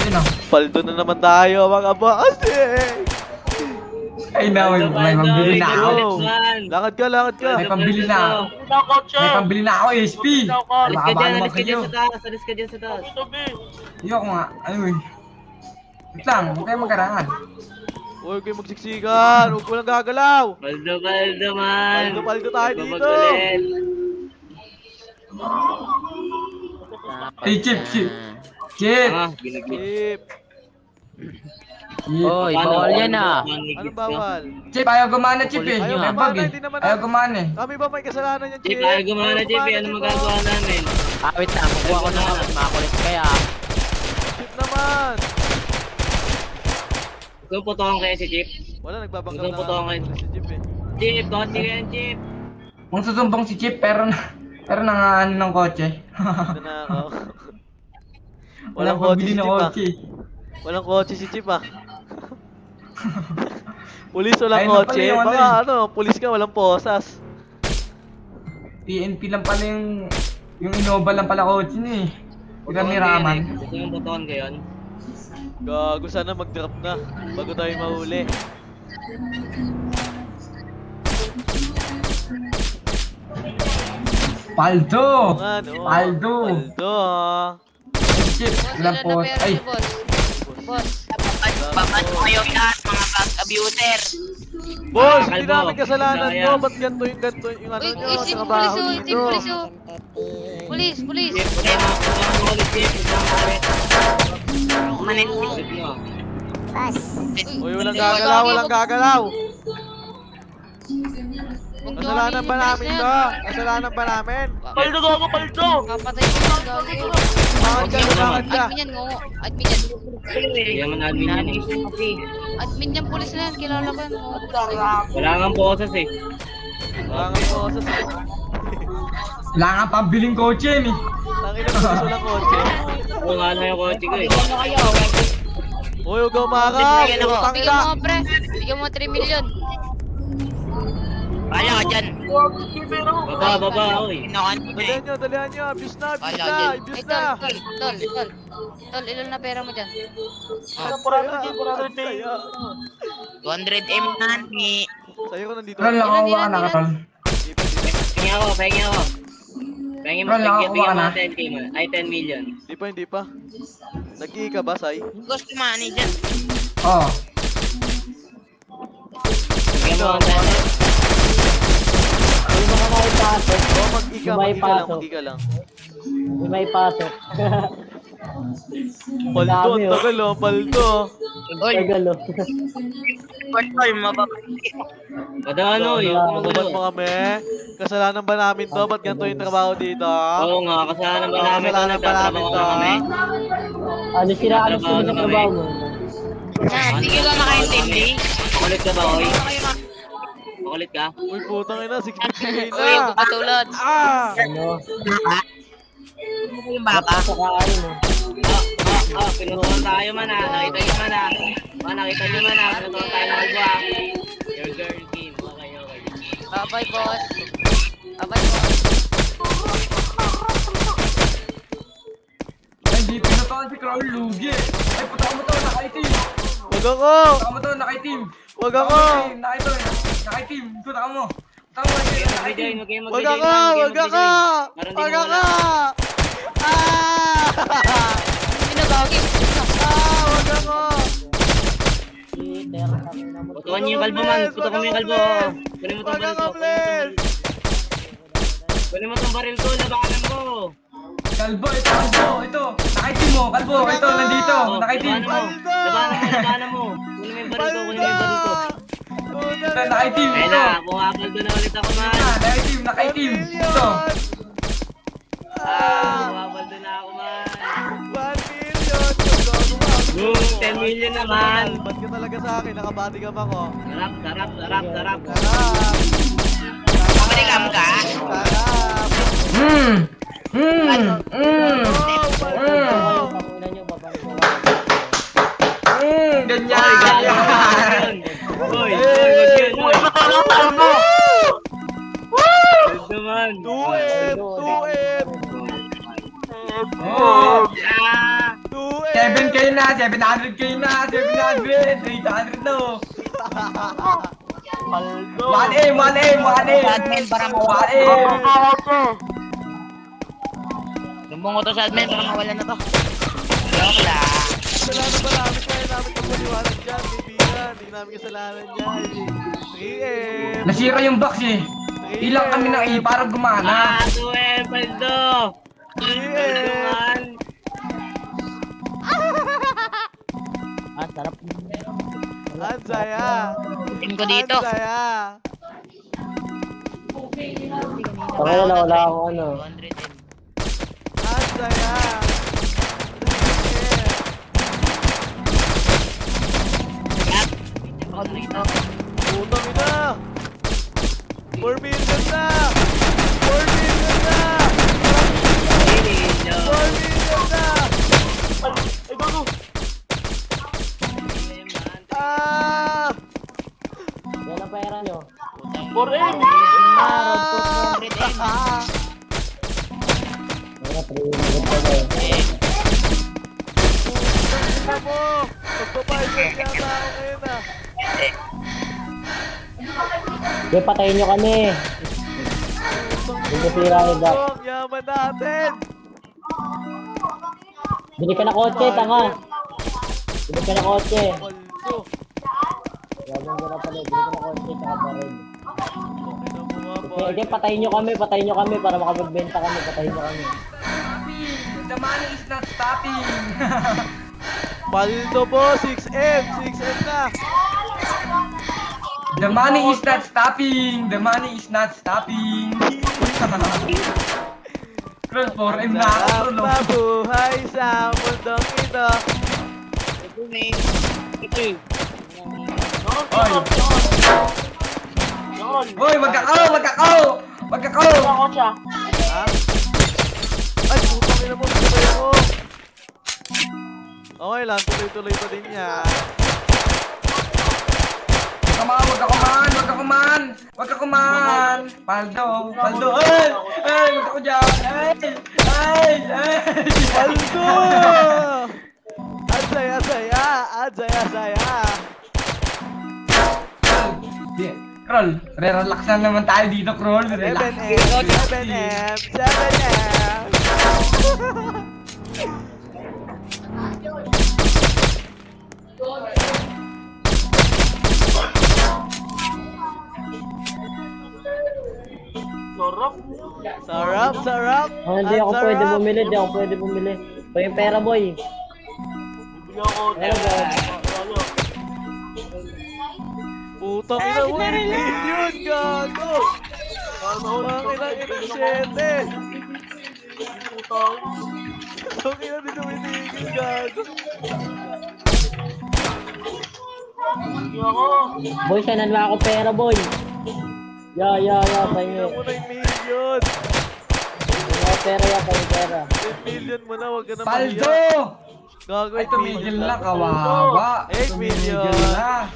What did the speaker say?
Yun o. Paldo na naman tayo mga boss eh. Ay na, may pambili na ako. Lakad ka, lakad ka. May pambili na ako. May pambili na ako, SP. Baka naman kayo. Alis ka dyan sa taas. Ayoko nga. Ano eh. Wait lang, huwag kayong magkarangan. Huwag kayo magsiksikan, huwag mo lang gagalaw. Paldo man. Paldo tayo dito. Hey, Chip. Chip. Chip. Oy, bawal yan ah. Anong bawal? Chip, ayaw gumana, Chip eh. Ayaw Yung gumana, bag eh. hindi naman Ayaw gumana eh. Kami ba may kasalanan yan, Chip? Chip, ayaw gumana, Chip. Ano magagawa namin? Wait lang, kukuha ko na makulit kaya. Chip naman. Gusto putokan kayo si Chip? Wala, nagbabangkam Ito, puto na kayo. si Chip eh. Chip, konti ka yan, Chip. Kung susumbong si Chip, pero nangaano ng kotse. Ito na ako. Walang pabili na kotse. Walang kotse si Chip ah. Pulis walang Ayun na pala kotse. yung ano Baka eh. ano, pulis ka walang posas. PNP lang pala yung Innova lang pala kotse niya eh. Ilan ni Raman. Gusto mong putokan kayo yun? Gago, sana mag-drop na bago tayo mahuli. Paldo! Nga, no? Paldo! Paldo ah. Chip, ilang po. Ay, Boss. Babad ko kayo lahat, mga bank abuser. Boss, Kalbo. hindi namin kasalanan Kaya. to. Ba't ganito yung ano Uy, nyo? itim Trabaho pulis oh, itim dito. pulis oh. Pulis. Chip, putokan mo ulit, Chip. Putokan mo ulit. Manin. Ulit nyo. Uy, walang gagalaw, walang gagalaw. Huwag niyo Kasalanan ba kami namin i-press to? yan. Kasalanan ba namin? Paldo gago, paldo! Kapatay ko yung gagi. Bakit ka, bakit ka? Admin yan, ngongo. Admin yan. Hindi naman admin yan eh. Admin yan, pulis na yan. Kilala ko yan. Wala nga boses eh. Wala nga posas. wala nga pambiling kotse eh. Tangin na pulis walang kotse. Oo nga na yung kotse ko eh. Uy, huwag ka umakap. Bigyan ako. Putang Bigyan ina. mo pre. Bigyan mo 3 million. Kaya ka dyan. Baba, oy. Pinakan mo eh. Dalihan nyo. Abuse na, Ay, abuse na. tol, ilan na pera mo dyan? Saya. 200M na ni. Sa'yo ko nandito. Ron, nakakuha ka na, Ron. Pengi ako. Pengi mo, Ron, nakakuha bigyan ka mo na. 10k mo. Ay, 10 million. Hindi pa. Nag-i ka ba, Sai? Gusto money dyan. Oo. Bigyan mo 100. Oo, mag-ika lang. May pasok. Paldo, ang tagal oh, paldo. Oy, Galo. Oy, mababa. Padano, yun. Ba't mo kami? Kasalanan ba namin to? Ba't ganito yung trabaho dito? Oo nga, kasalanan ba namin ito? Kasalanan ba namin Nagtatrabaho to? kami. Ano sila sa trabaho mo? Sige ka makaintindi. Makulit ka ba, oy? Makulit ka? Uy, putang ina, 650k Uy, na. patulad. Ah! Ano? Ano ba yung baka? Saka ano mo? Pinutukan tayo man ah. Nakita nyo man ah. Nakita nyo man ah. Pinutukan tayo ng albo ah. Your girl team. Okay. Bye-bye, boss. Bye-bye, boss. Ay, hindi pinatokan si Crown Lugi eh. Ay, putokan mo to, naka-itim. Wag ako! Putokan mo to, naka-itim. Wag ako! Naka-itim. Putokan mo. Putokan mo, naka-itim. Wag ako! Wag ako! Wag ako! Ah! Pinagagi. Wag ako! Putukan nyo yung kalbo man. Putukan mo yung kalbo. Kunin mo tong Wag baril ako, ko. please! Kunin mo tong baril ko. Labanan mo. Kalbo, ito, kalbo. Ito, naka-itim mo. Kalbo, ito, nandito. Naka-itim. Labanan mo. Kunin mo yung baril ko. Ito, naka-itim. Ayun Ito. na. Pumapaldo na ulit ako man. Naka-itim, naka-itim. Ito. Pumapaldo na ako man. 1 million! Boom, 10 million naman. Ba't ka talaga sa akin? Nakabati ka ba ko? Sarap. Sarap! Pamarikam ka? Sarap! Ganyan. Hoy, wag yun. Good naman. 2M! 2M! Oh, 2M! 7K na, 700k na, 700, 800 na oh. Paldo. 1M, 1M, 1M. Admin para mawala. 1M. Lumbong ko to sa admin para mawala na to. Joke lang. Kasalanan ba namin kaya namin magpaliwanag dyan, kaibigan? Hindi namin kasalanan dyan. 3M. Nasira yung box eh. Ilang kami ng A para gumana. 2M, Paldo. 3M. Ah, sarap. Ang saya. Team ko dito. Ang saya. Okay na, wala akong ano. 200M. Ang saya. 3M. Yap. Ako dito. Putang ina. 4 million na. 4 million na. 4 million na. Ay, gago. Ah! Yan ang pera nyo. 4M. Ah, 200M. Mga 300 pa na eh. Ina mo. Magpapayag yata ako ngayon ah. Sige, patayin nyo kami. Hindi sira ni Doc. Ang yaman natin. Bili ka na kotse, tanga. Bili ka na kotse. Paldo. Gagawin ko na pala. Bili ka na kotse, tsaka baril. Okay na mo nga, boy. Sige, patayin nyo kami para makapagbenta kami. Patayin nyo kami. The money is not stopping. Paldo po, 6M. 6M na. The money is not stopping. The money is not stopping. Cross 4M na ako, Sarap no? na buhay sa mundong ito. Ito may. Ito. Oy. Hoy, magkakaw! Ha? Ay, putang ina mo, sabay ako. Okay lang, tuloy-tuloy pa din yan. Wag ka kuman! Paldo! Ay! Wag ako dyan! Ay! Paldo! Ang saya-saya! Ang saya-saya! Krol, re-relax na naman tayo dito, Krol. Relax. 7M! 7M! 7M! Sarap! Sarap! Ah, hindi Ang ako sarap! pwede bumili. O yung pera, boy. Pera, boy. Putang ina mo, 8 million! Gago! Putang ina, 7! Putang ina, di tumitigil, gago! Boy, sanan mo ako pera, boy. Ya, pahingi. Tingnan mo na yung million! Yung pera ya, pahingi pera. 10 million mo na, huwag ka na Paldo! mahiya. Gago, Ay, 8 tumigil million na, kawawa. 8 million! Tumigil na.